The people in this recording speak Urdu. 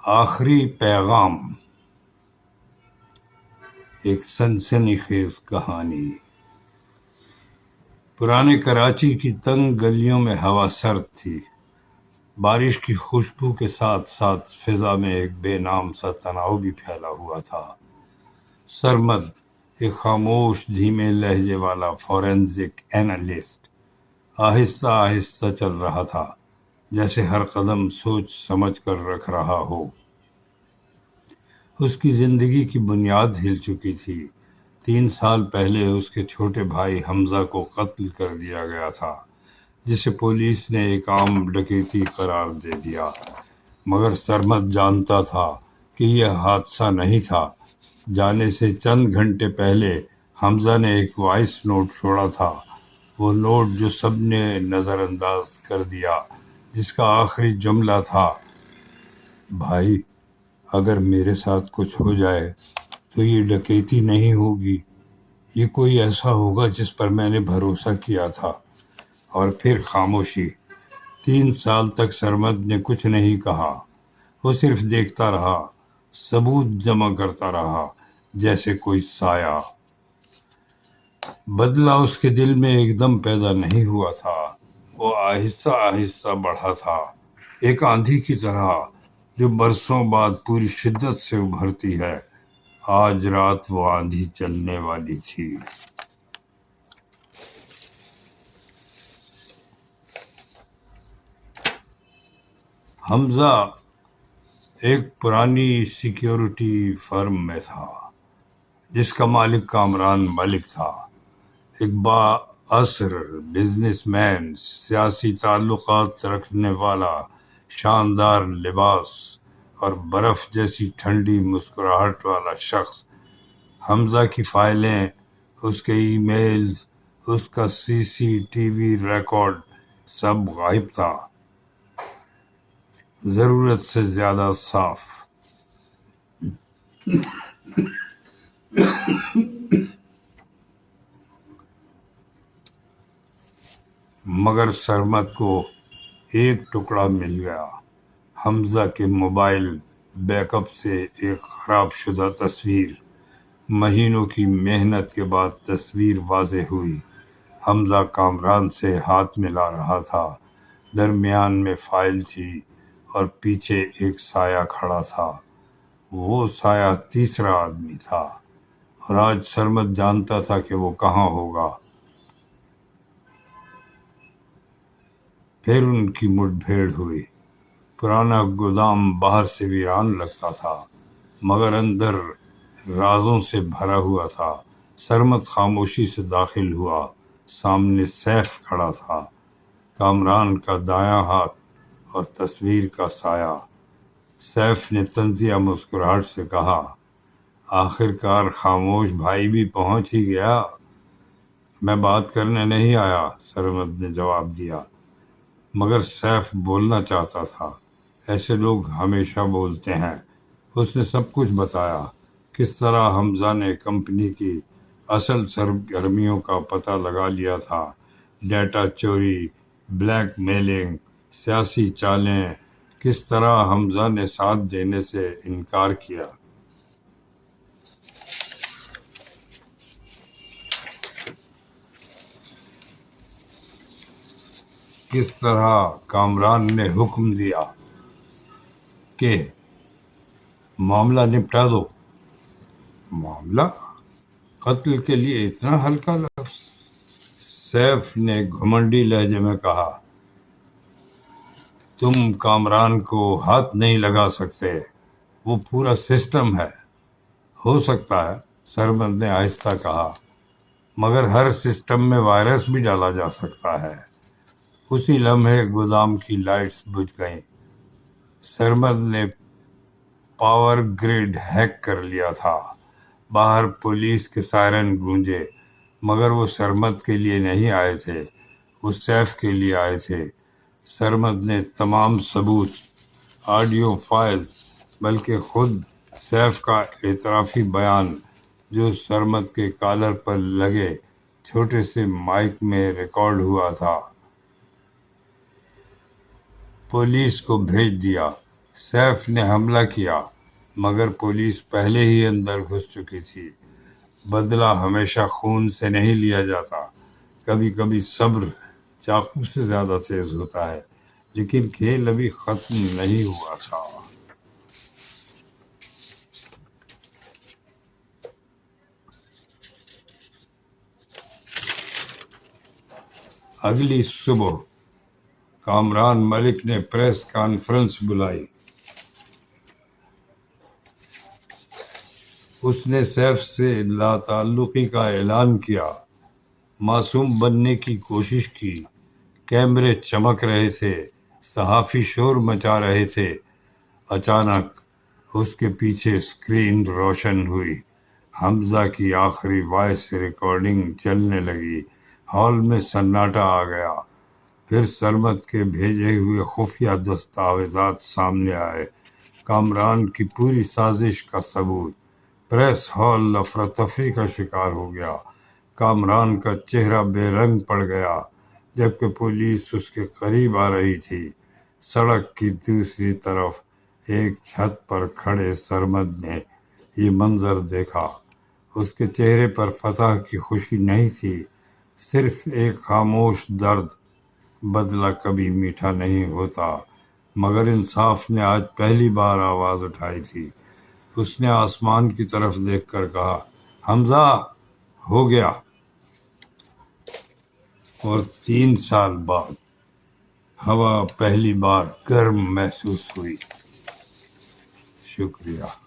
آخری پیغام، ایک سنسنی خیز کہانی۔ پرانے کراچی کی تنگ گلیوں میں ہوا سرد تھی۔ بارش کی خوشبو کے ساتھ ساتھ فضا میں ایک بے نام سا تناؤ بھی پھیلا ہوا تھا۔ سرمد، ایک خاموش دھیمے لہجے والا فورینزک اینالسٹ، آہستہ آہستہ چل رہا تھا، جیسے ہر قدم سوچ سمجھ کر رکھ رہا ہو۔ اس کی زندگی کی بنیاد ہل چکی تھی۔ 3 سال پہلے اس کے چھوٹے بھائی حمزہ کو قتل کر دیا گیا تھا، جسے پولیس نے ایک عام ڈکیتی قرار دے دیا، مگر سرمد جانتا تھا کہ یہ حادثہ نہیں تھا۔ جانے سے چند گھنٹے پہلے حمزہ نے ایک وائس نوٹ چھوڑا تھا، وہ نوٹ جو سب نے نظر انداز کر دیا، جس کا آخری جملہ تھا، بھائی اگر میرے ساتھ کچھ ہو جائے تو یہ ڈکیتی نہیں ہوگی، یہ کوئی ایسا ہوگا جس پر میں نے بھروسہ کیا تھا۔ اور پھر خاموشی۔ 3 سال تک سرمد نے کچھ نہیں کہا، وہ صرف دیکھتا رہا، ثبوت جمع کرتا رہا، جیسے کوئی سایہ۔ بدلہ اس کے دل میں ایک دم پیدا نہیں ہوا تھا، وہ آہستہ آہستہ بڑھا تھا، ایک آندھی کی طرح جو برسوں بعد پوری شدت سے ابھرتی ہے۔ آج رات وہ آندھی چلنے والی تھی۔ حمزہ ایک پرانی سیکیورٹی فرم میں تھا، جس کا مالک کامران ملک تھا، ایک بااثر بزنس مین، سیاسی تعلقات رکھنے والا، شاندار لباس اور برف جیسی ٹھنڈی مسکراہٹ والا شخص۔ حمزہ کی فائلیں، اس کے ای میلز، اس کا CCTV ریکارڈ، سب غائب تھا، ضرورت سے زیادہ صاف۔ مگر سرمد کو ایک ٹکڑا مل گیا، حمزہ کے موبائل بیک اپ سے ایک خراب شدہ تصویر۔ مہینوں کی محنت کے بعد تصویر واضح ہوئی۔ حمزہ کامران سے ہاتھ ملا رہا تھا، درمیان میں فائل تھی اور پیچھے ایک سایہ کھڑا تھا۔ وہ سایہ تیسرا آدمی تھا، اور آج سرمد جانتا تھا کہ وہ کہاں ہوگا۔ پھر ان کی مٹ بھیڑ ہوئی۔ پرانا گودام باہر سے ویران لگتا تھا، مگر اندر رازوں سے بھرا ہوا تھا۔ سرمد خاموشی سے داخل ہوا۔ سامنے سیف کھڑا تھا، کامران کا دایاں ہاتھ اور تصویر کا سایہ۔ سیف نے طنزیہ مسکراہٹ سے کہا، آخر کار خاموش بھائی بھی پہنچ ہی گیا۔ میں بات کرنے نہیں آیا، سرمد نے جواب دیا، مگر سیف بولنا چاہتا تھا۔ ایسے لوگ ہمیشہ بولتے ہیں۔ اس نے سب کچھ بتایا، کس طرح حمزہ نے کمپنی کی اصل سرگرمیوں کا پتہ لگا لیا تھا، ڈیٹا چوری، بلیک میلنگ، سیاسی چالیں، کس طرح حمزہ نے ساتھ دینے سے انکار کیا۔ کس طرح کامران نے حکم دیا کہ معاملہ نپٹا دو۔ معاملہ؟ قتل کے لیے اتنا ہلکا لفظ؟ سیف نے گھمنڈی لہجے میں کہا، تم کامران کو ہاتھ نہیں لگا سکتے، وہ پورا سسٹم ہے۔ ہو سکتا ہے، سرمد نے آہستہ کہا، مگر ہر سسٹم میں وائرس بھی ڈالا جا سکتا ہے۔ اسی لمحے گودام کی لائٹس بجھ گئیں۔ سرمد نے پاور گریڈ ہیک کر لیا تھا۔ باہر پولیس کے سائرن گونجے، مگر وہ سرمد کے لیے نہیں آئے تھے، وہ سیف کے لیے آئے تھے۔ سرمد نے تمام ثبوت، آڈیو فائلز، بلکہ خود سیف کا اعترافی بیان، جو سرمد کے کالر پر لگے چھوٹے سے مائک میں ریکارڈ ہوا تھا، پولیس کو بھیج دیا۔ سیف نے حملہ کیا مگر پولیس پہلے ہی اندر گھس چکی تھی۔ بدلہ ہمیشہ خون سے نہیں لیا جاتا، کبھی کبھی صبر چاقو سے زیادہ تیز ہوتا ہے، لیکن کھیل ابھی ختم نہیں ہوا تھا۔ اگلی صبح کامران ملک نے پریس کانفرنس بلائی۔ اس نے سیف سے لا تعلقی کا اعلان کیا، معصوم بننے کی کوشش کی۔ کیمرے چمک رہے تھے، صحافی شور مچا رہے تھے۔ اچانک اس کے پیچھے اسکرین روشن ہوئی، حمزہ کی آخری وائس ریکارڈنگ چلنے لگی۔ ہال میں سناٹا آ گیا۔ پھر سرمد کے بھیجے ہوئے خفیہ دستاویزات سامنے آئے، کامران کی پوری سازش کا ثبوت۔ پریس ہال افراتفری کا شکار ہو گیا۔ کامران کا چہرہ بے رنگ پڑ گیا جبکہ پولیس اس کے قریب آ رہی تھی۔ سڑک کی دوسری طرف ایک چھت پر کھڑے سرمد نے یہ منظر دیکھا۔ اس کے چہرے پر فتح کی خوشی نہیں تھی، صرف ایک خاموش درد۔ بدلہ کبھی میٹھا نہیں ہوتا، مگر انصاف نے آج پہلی بار آواز اٹھائی تھی۔ اس نے آسمان کی طرف دیکھ کر کہا، حمزہ، ہو گیا۔ اور 3 سال بعد ہوا پہلی بار گرم محسوس ہوئی۔ شکریہ۔